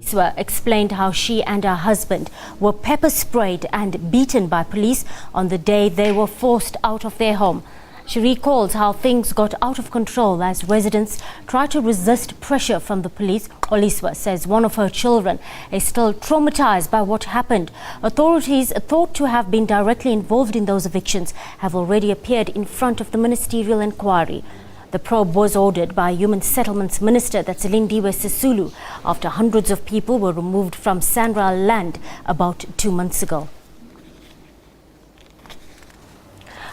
Xoliswa explained how she and her husband were pepper sprayed and beaten by police on the day they were forced out of their home. She recalls how things got out of control as residents tried to resist pressure from the police. Xoliswa says one of her children is still traumatized by what happened. Authorities thought to have been directly involved in those evictions have already appeared in front of the ministerial inquiry. The probe was ordered by Human Settlements Minister, that's Lwandle Sisulu, after hundreds of people were removed from SANRAL land about 2 months ago.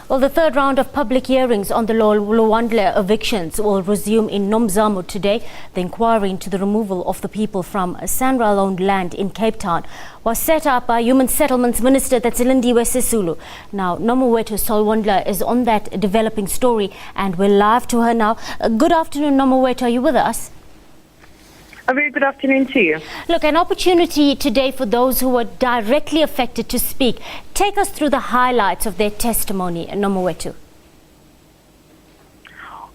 Well, the third round of public hearings on the Lwandle evictions will resume in Nomzamo today. The inquiry into the removal of the people from SANRAL-owned land in Cape Town was set up by Human Settlements Minister, that's Lwandle Sisulu. Now, Nomawethu Lwandle is on that developing story and we're live to her now. Good afternoon, Nomawethu. Are you with us? A very good afternoon to you. Look, an opportunity today for those who were directly affected to speak. Take us through the highlights of their testimony, Nomawethu.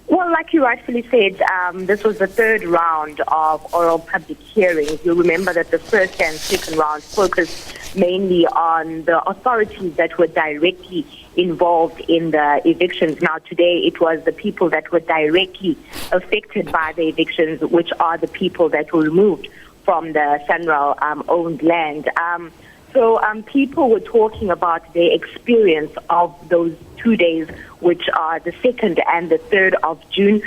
Well, like you rightfully said, this was the third round of oral public hearings. You'll remember that the first and second round focused mainly on the authorities that were directly involved in the evictions. Now, today it was the people that were directly affected by the evictions, which are the people that were removed from the SANRAL owned land. So people were talking about their experience of those 2 days, which are the 2nd and the 3rd of June.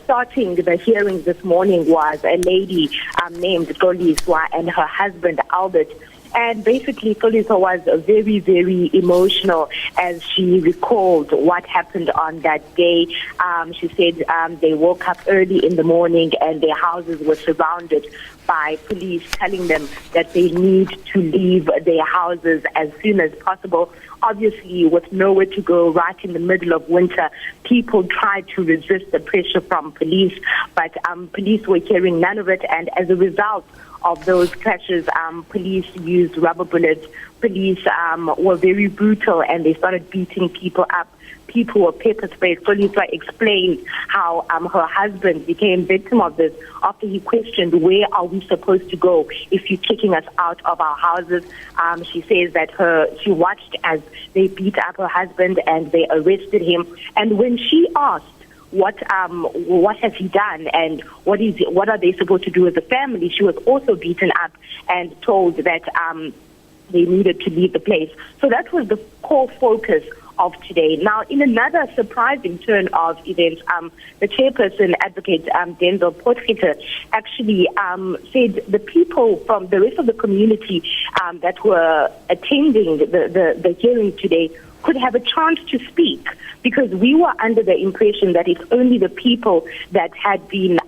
Starting the hearings this morning was a lady named Xoliswa and her husband Albert. And basically, Xoliswa was very, very emotional as she recalled what happened on that day. She said they woke up early in the morning and their houses were surrounded by police telling them that they need to leave their houses as soon as possible. Obviously, with nowhere to go, right in the middle of winter, people tried to resist the pressure from police, but police were hearing none of it, and as a result of those clashes, police used rubber bullets. Police were very brutal and they started beating people up. People were pepper sprayed. Xoliswa explained how her husband became victim of this after he questioned, where are we supposed to go if you're kicking us out of our houses? She says that she watched as they beat up her husband and they arrested him. And when she asked, what has he done and what are they supposed to do as a family, she was also beaten up and told that they needed to leave the place. So that was the core focus of today. Now, in another surprising turn of events, the chairperson, Advocate Denzel Potgieter, actually said the people from the rest of the community that were attending the hearing today could have a chance to speak, because we were under the impression that it's only the people that had been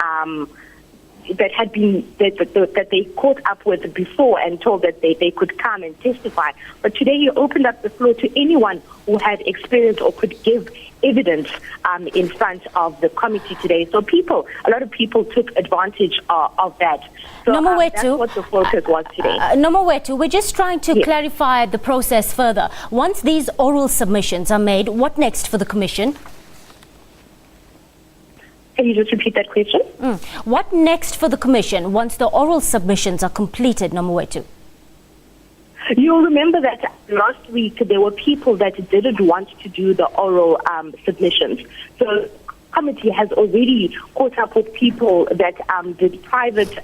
that they caught up with before and told that they could come and testify. But today he opened up the floor to anyone who had experience or could give evidence in front of the committee today. So a lot of people took advantage of that. So that's what the focus was today. Nomawethu, we're just trying to clarify the process further. Once these oral submissions are made, what next for the Commission? Can you just repeat that question? What next for the Commission once the oral submissions are completed, Nomawethu? You'll remember that last week there were people that didn't want to do the oral submissions. So the committee has already caught up with people that did private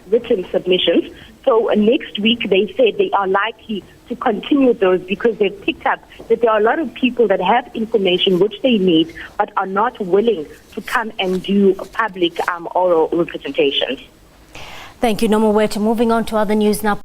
written submissions. So next week they said they are likely to continue those because they've picked up that there are a lot of people that have information which they need but are not willing to come and do public oral representations. Thank you, Nomawethu. Moving on to other news now.